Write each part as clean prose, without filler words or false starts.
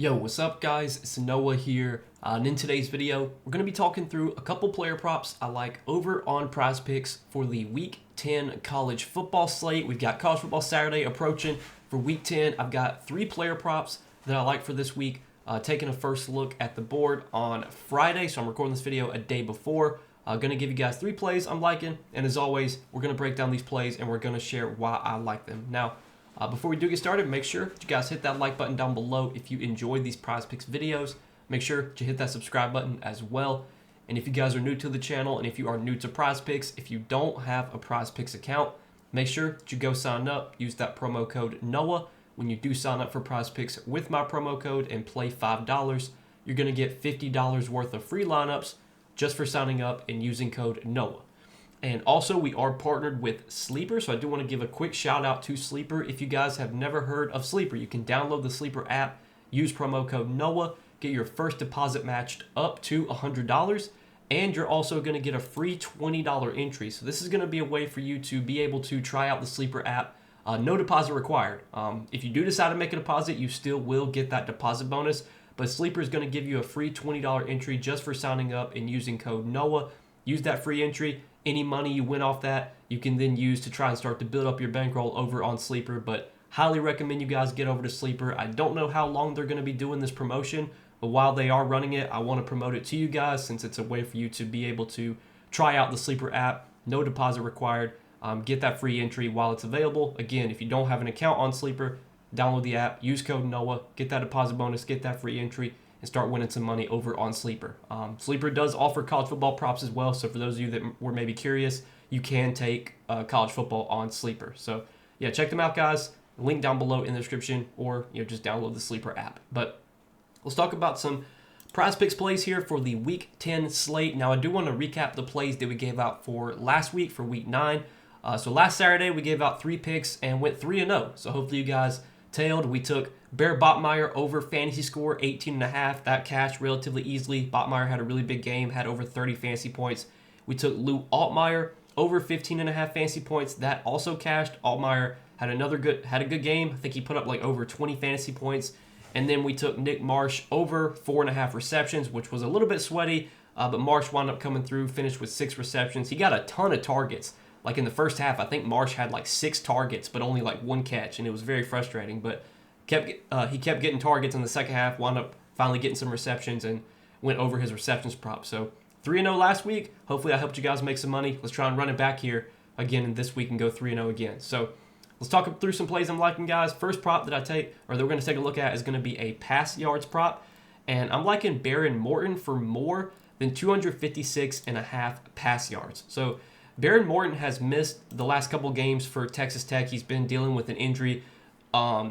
Yo, what's up guys? It's Noah here, and in today's video, we're going to be talking through a couple player props I like over on Prizepicks for the Week 10 college football slate. We've got College Football Saturday approaching. For Week 10, I've got 3 player props that I like for this week. Taking a first look at the board on Friday, so I'm recording this video a day before. Going to give you guys 3 plays I'm liking, and as always, we're going to break down these plays and we're going to share why I like them. Now, before we do get started, make sure that you guys hit that like button down below if you enjoyed these Prizepicks videos. Make sure to hit that subscribe button as well. And if you guys are new to the channel and if you are new to Prizepicks, if you don't have a Prizepicks account, make sure that you go sign up. Use that promo code NOAH. When you do sign up for Prizepicks with my promo code and play $5, you're going to get $50 worth of free lineups just for signing up and using code NOAH. And also, we are partnered with Sleeper, so I do want to give a quick shout out to Sleeper. If you guys have never heard of Sleeper, you can download the Sleeper app, use promo code NOAH, get your first deposit matched up to $100, and you're also going to get a free $20 entry. So this is going to be a way for you to be able to try out the Sleeper app. No deposit required. If you do decide to make a deposit, you still will get that deposit bonus, but Sleeper is going to give you a free $20 entry just for signing up and using code NOAH. Use that free entry. Any money you win off that, you can then use to try and start to build up your bankroll over on Sleeper, but highly recommend you guys get over to Sleeper. I don't know how long they're going to be doing this promotion, but while they are running it, I want to promote it to you guys since it's a way for you to be able to try out the Sleeper app. No deposit required. Get that free entry while it's available. Again, if you don't have an account on Sleeper, download the app, use code NOAH, get that deposit bonus, get that free entry, and start winning some money over on Sleeper. Sleeper does offer college football props as well, so for those of you that were maybe curious, you can take college football on Sleeper. So yeah, check them out, guys. Link down below in the description, or just download the Sleeper app. But let's talk about some Prizepicks plays here for the Week 10 slate. Now, I do want to recap the plays that we gave out for last week for Week 9. So last Saturday, we gave out 3 picks and went 3-0. So hopefully you guys tailed. We took Bear Botmeyer over fantasy score 18.5. That cashed relatively easily. Botmeyer had a really big game, had over 30 fantasy points. We took Lou Altmaier over 15.5 fantasy points. That also cashed. Altmaier had a good game. I think he put up like over 20 fantasy points. And then we took Nick Marsh over 4.5 receptions, which was a little bit sweaty, but Marsh wound up coming through, finished with 6 receptions. He got a ton of targets. Like in the first half, I think Marsh had like 6 targets, but only like 1 catch, and it was very frustrating. But he kept getting targets in the second half, wound up finally getting some receptions, and went over his receptions prop. So 3-0 last week. Hopefully I helped you guys make some money. Let's try and run it back here again in this week and go 3-0 again. So let's talk through some plays I'm liking, guys. First prop that that we're going to take a look at is going to be a pass yards prop. And I'm liking Baron Morton for more than 256.5 pass yards. So Baron Morton has missed the last couple games for Texas Tech. He's been dealing with an injury.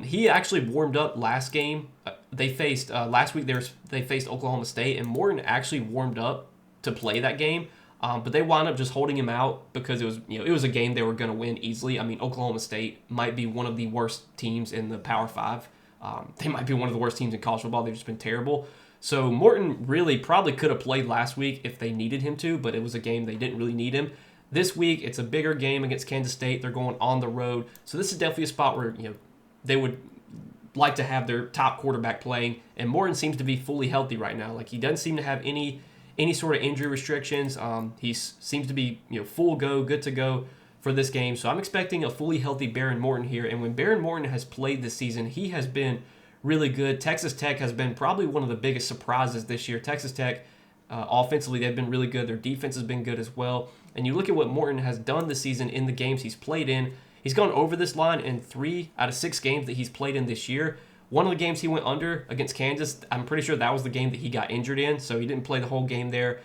He actually warmed up last game. They faced last week. They faced Oklahoma State, and Morton actually warmed up to play that game. But they wound up just holding him out because it was a game they were going to win easily. I mean, Oklahoma State might be one of the worst teams in the Power 5. They might be one of the worst teams in college football. They've just been terrible. So Morton really probably could have played last week if they needed him to, but it was a game they didn't really need him. This week, it's a bigger game against Kansas State. They're going on the road. So this is definitely a spot where they would like to have their top quarterback playing. And Morton seems to be fully healthy right now. Like, he doesn't seem to have any sort of injury restrictions. He seems to be full go, good to go for this game. So I'm expecting a fully healthy Baron Morton here. And when Baron Morton has played this season, he has been really good. Texas Tech has been probably one of the biggest surprises this year. Texas Tech, offensively, they've been really good. Their defense has been good as well. And you look at what Morton has done this season in the games he's played in. He's gone over this line in 3 out of 6 games that he's played in this year. One of the games he went under against Kansas, I'm pretty sure that was the game that he got injured in, so he didn't play the whole game there.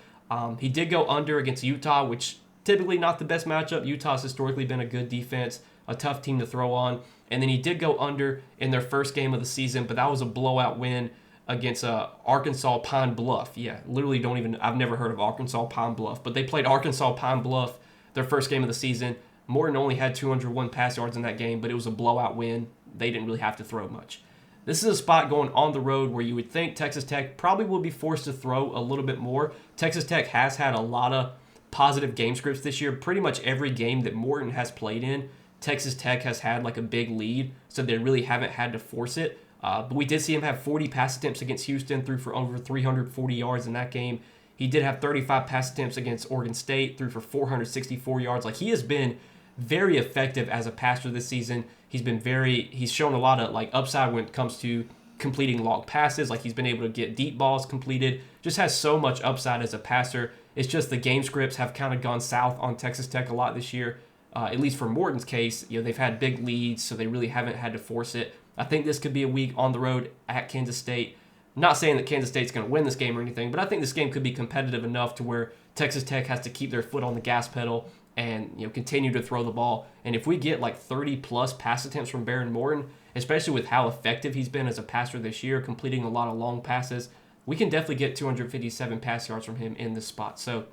He did go under against Utah, which typically not the best matchup. Utah's historically been a good defense, a tough team to throw on. And then he did go under in their first game of the season, but that was a blowout win against Arkansas Pine Bluff. Yeah, literally I've never heard of Arkansas Pine Bluff, but they played Arkansas Pine Bluff their first game of the season. Morton only had 201 pass yards in that game, but it was a blowout win. They didn't really have to throw much. This is a spot going on the road where you would think Texas Tech probably will be forced to throw a little bit more. Texas Tech has had a lot of positive game scripts this year. Pretty much every game that Morton has played in, Texas Tech has had like a big lead, so they really haven't had to force it. But we did see him have 40 pass attempts against Houston, threw for over 340 yards in that game. He did have 35 pass attempts against Oregon State, threw for 464 yards. Like, he has been very effective as a passer this season. He's shown a lot of like upside when it comes to completing long passes. Like, he's been able to get deep balls completed. Just has so much upside as a passer. It's just the game scripts have kind of gone south on Texas Tech a lot this year. At least for Morton's case, they've had big leads, so they really haven't had to force it. I think this could be a week on the road at Kansas State. I'm not saying that Kansas State's going to win this game or anything, but I think this game could be competitive enough to where Texas Tech has to keep their foot on the gas pedal and continue to throw the ball. And if we get like 30-plus pass attempts from Baron Morton, especially with how effective he's been as a passer this year, completing a lot of long passes, we can definitely get 257 pass yards from him in this spot. So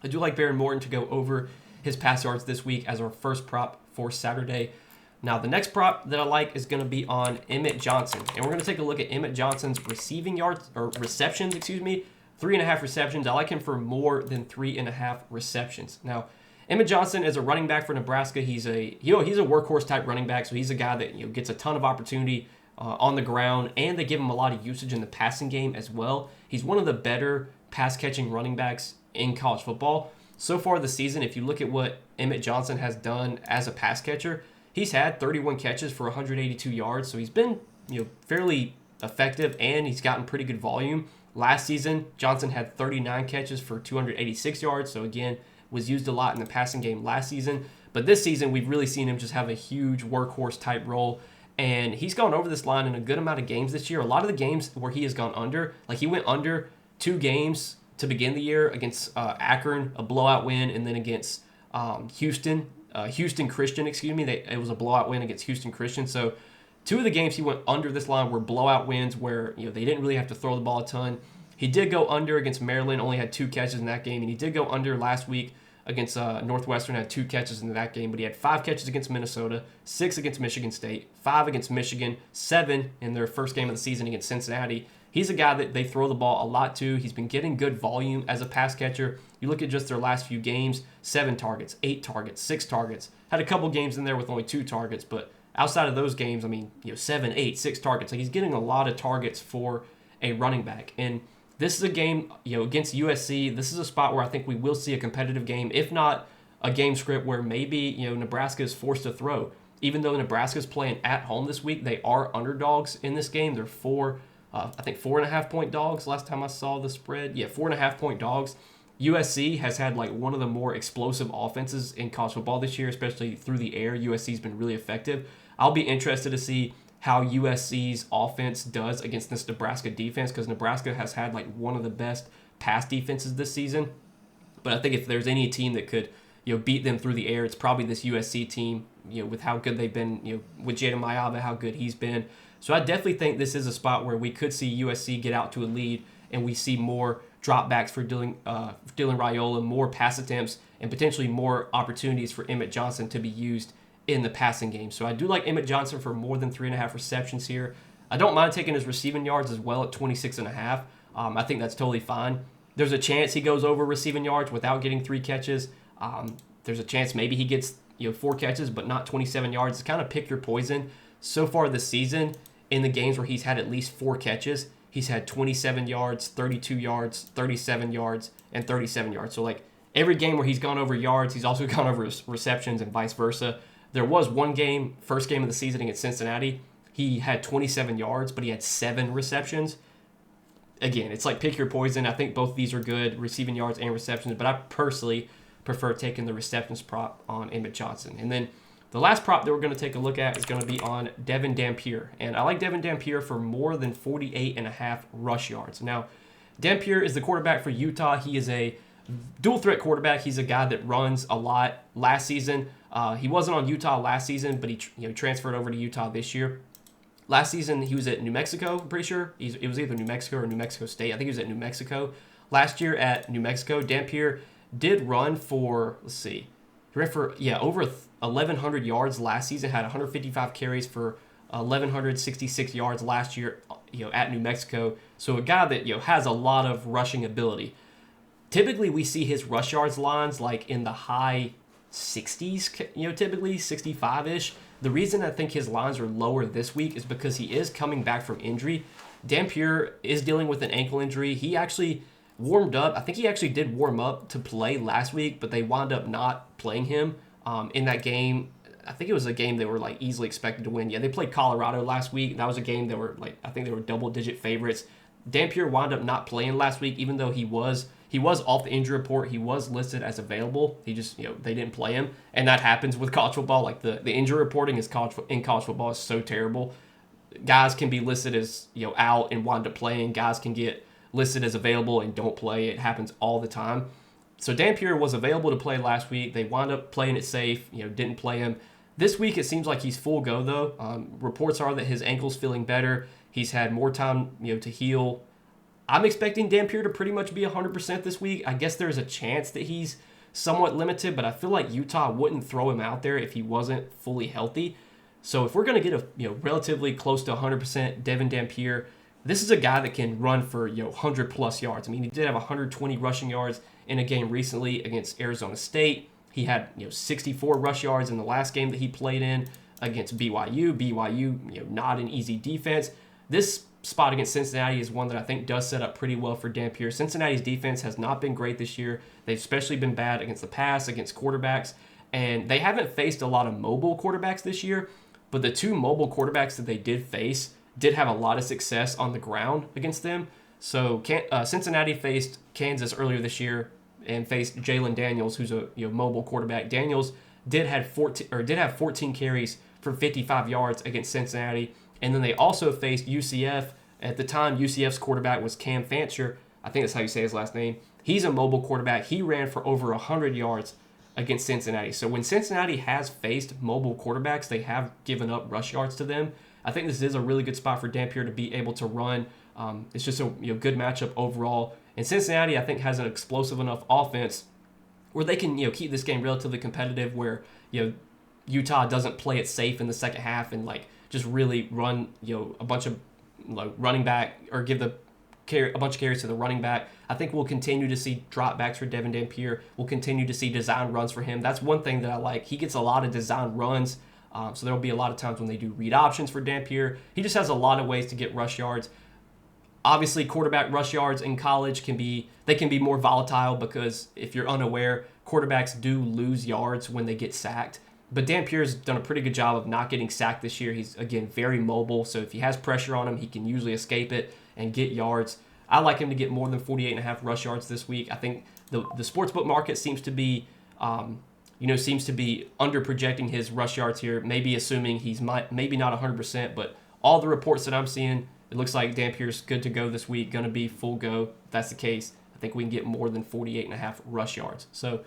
I do like Baron Morton to go over his pass yards this week as our first prop for Saturday. Now, the next prop that I like is going to be on Emmett Johnson. And we're going to take a look at Emmett Johnson's receptions, 3.5 receptions. I like him for more than 3.5 receptions. Now, Emmett Johnson is a running back for Nebraska. He's a workhorse type running back, so he's a guy that gets a ton of opportunity on the ground, and they give him a lot of usage in the passing game as well. He's one of the better pass catching running backs in college football. So far this season, if you look at what Emmett Johnson has done as a pass catcher, he's had 31 catches for 182 yards, so he's been fairly effective, and he's gotten pretty good volume. Last season, Johnson had 39 catches for 286 yards, so again, was used a lot in the passing game last season. But this season, we've really seen him just have a huge workhorse type role, and he's gone over this line in a good amount of games this year. A lot of the games where he has gone under, like he went under 2 games to begin the year against Akron, a blowout win, and then against Houston Christian, it was a blowout win against Houston Christian. So 2 of the games he went under this line were blowout wins where they didn't really have to throw the ball a ton. He did go under against Maryland, only had 2 catches in that game, and he did go under last week against Northwestern, had 2 catches in that game, but he had 5 catches against Minnesota, 6 against Michigan State, 5 against Michigan, 7 in their first game of the season against Cincinnati. He's a guy that they throw the ball a lot to. He's been getting good volume as a pass catcher. You look at just their last few games, 7 targets, 8 targets, 6 targets. Had a couple games in there with only 2 targets, but outside of those games, 7, 8, 6 targets. Like, he's getting a lot of targets for a running back. And this is a game, against USC. This is a spot where I think we will see a competitive game, if not a game script where maybe, Nebraska is forced to throw. Even though Nebraska's playing at home this week, they are underdogs in this game. They're 4.5 point dogs last time I saw the spread. 4.5 point dogs. USC has had one of the more explosive offenses in college football this year, especially through the air. USC's been really effective. I'll be interested to see how USC's offense does against this Nebraska defense, because Nebraska has had one of the best pass defenses this season. But I think if there's any team that could beat them through the air, it's probably this USC team, with how good they've been, with Jaden Mayava, how good he's been. So I definitely think this is a spot where we could see USC get out to a lead, and we see more dropbacks for Dylan Raiola, more pass attempts, and potentially more opportunities for Emmett Johnson to be used in the passing game. So I do like Emmett Johnson for more than 3.5 receptions here. I don't mind taking his receiving yards as well at 26.5. I think that's totally fine. There's a chance he goes over receiving yards without getting 3 catches. There's a chance maybe he gets 4 catches but not 27 yards. It's kind of pick your poison. So far this season, in the games where he's had at least 4 catches, he's had 27 yards, 32 yards, 37 yards, and 37 yards. So every game where he's gone over yards, he's also gone over receptions and vice versa. There was one game, first game of the season against Cincinnati, he had 27 yards, but he had 7 receptions. Again, it's pick your poison. I think both these are good, receiving yards and receptions, but I personally prefer taking the receptions prop on Emmett Johnson. And then the last prop that we're going to take a look at is going to be on Devin Dampier. And I like Devin Dampier for more than 48.5 rush yards. Now, Dampier is the quarterback for Utah. He is a dual threat quarterback. He's a guy that runs a lot. Last season, he wasn't on Utah last season, but he transferred over to Utah this year. Last season, he was at New Mexico, I'm pretty sure. It was either New Mexico or New Mexico State. I think he was at New Mexico. Last year at New Mexico, Dampier did run for, he ran for, over 1,100 yards last season, had 155 carries for 1,166 yards last year, at New Mexico. So a guy that, has a lot of rushing ability. Typically, we see his rush yards lines in the high 60s, typically 65-ish. The reason I think his lines are lower this week is because he is coming back from injury. Dampier is dealing with an ankle injury. He actually warmed up. I think he actually did warm up to play last week, but they wound up not playing him in that game. I think it was a game they were like easily expected to win. Yeah, they played Colorado last week. That was a game that were like, I think they were double-digit favorites. Dampier wound up not playing last week, even though he was off the injury report. He was listed as available. He just, they didn't play him, and that happens with college football. Like the injury reporting in college football is so terrible. Guys can be listed as out and wind up playing. Guys can get listed as available and don't play. It happens all the time. So Dampier was available to play last week. They wound up playing it safe. Didn't play him. This week, it seems like he's full go, though. Reports are that his ankle's feeling better. He's had more time, to heal. I'm expecting Dampier to pretty much be 100% this week. I guess there's a chance that he's somewhat limited, but I feel like Utah wouldn't throw him out there if he wasn't fully healthy. So if we're going to get a relatively close to 100% Devin Dampier, this is a guy that can run for 100-plus yards. I mean, he did have 120 rushing yards in a game recently against Arizona State. He had 64 rush yards in the last game that he played in against BYU. BYU, not an easy defense. This spot against Cincinnati is one that I think does set up pretty well for Dampier. Cincinnati's defense has not been great this year. They've especially been bad against the pass, against quarterbacks, and they haven't faced a lot of mobile quarterbacks this year, but the two mobile quarterbacks that they did face did have a lot of success on the ground against them. So Cincinnati faced Kansas earlier this year and faced Jalen Daniels, who's a mobile quarterback. Daniels did have 14 carries for 55 yards against Cincinnati, and then they also faced UCF. At the time, UCF's quarterback was Cam Fancher. I think that's how you say his last name. He's a mobile quarterback. He ran for over 100 yards against Cincinnati. So when Cincinnati has faced mobile quarterbacks, they have given up rush yards to them. I think this is a really good spot for Dampier to be able to run. It's just a good matchup overall. And Cincinnati, I think, has an explosive enough offense where they can keep this game relatively competitive, where Utah doesn't play it safe in the second half and just really run a bunch of running back or give a bunch of carries to the running back. I think we'll continue to see dropbacks for Devin Dampier. We'll continue to see design runs for him. That's one thing that I like. He gets a lot of design runs. So there'll be a lot of times when they do read options for Dampier. He just has a lot of ways to get rush yards. Obviously, quarterback rush yards in college can be more volatile because if you're unaware, quarterbacks do lose yards when they get sacked. But Dampier's done a pretty good job of not getting sacked this year. He's, again, very mobile. So if he has pressure on him, he can usually escape it and get yards. I like him to get more than 48.5 rush yards this week. I think the sportsbook market seems to be under projecting his rush yards here, maybe assuming he's maybe not 100%, but all the reports that I'm seeing, it looks like Dampier's good to go this week, going to be full go. If that's the case, I think we can get more than 48.5 rush yards. So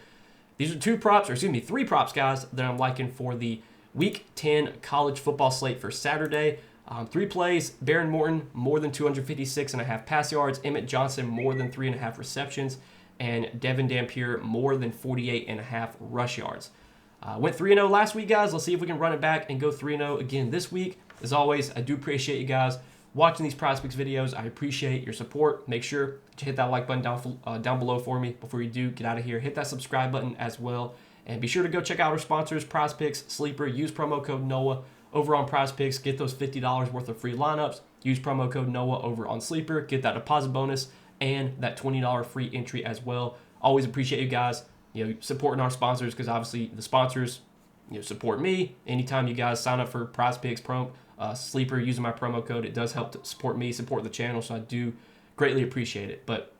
these are three props, guys, that I'm liking for the Week 10 college football slate for Saturday. 3 plays: Baron Morton, more than 256.5 pass yards; Emmett Johnson, more than 3.5 receptions; and Devin Dampier, more than 48.5 rush yards. Went 3-0 last week, guys. Let's see if we can run it back and go 3-0 again this week. As always, I do appreciate you guys watching these Prizepicks videos. I appreciate your support. Make sure to hit that like button down below for me before you do get out of here. Hit that subscribe button as well. And be sure to go check out our sponsors, Prizepicks, Sleeper. Use promo code NOAH over on Prizepicks. Get those $50 worth of free lineups. Use promo code NOAH over on Sleeper. Get that deposit bonus and that $20 free entry as well. Always appreciate you guys supporting our sponsors, because obviously the sponsors support me. Anytime you guys sign up for Prizepicks Sleeper using my promo code, it does help to support me, support the channel, so I do greatly appreciate it. But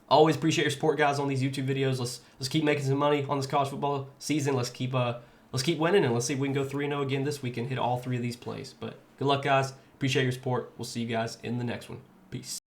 always appreciate your support, guys, on these YouTube videos. Let's keep making some money on this college football season. Let's keep winning, and let's see if we can go 3-0 again this week and hit all 3 of these plays. But good luck, guys. Appreciate your support. We'll see you guys in the next one. Peace.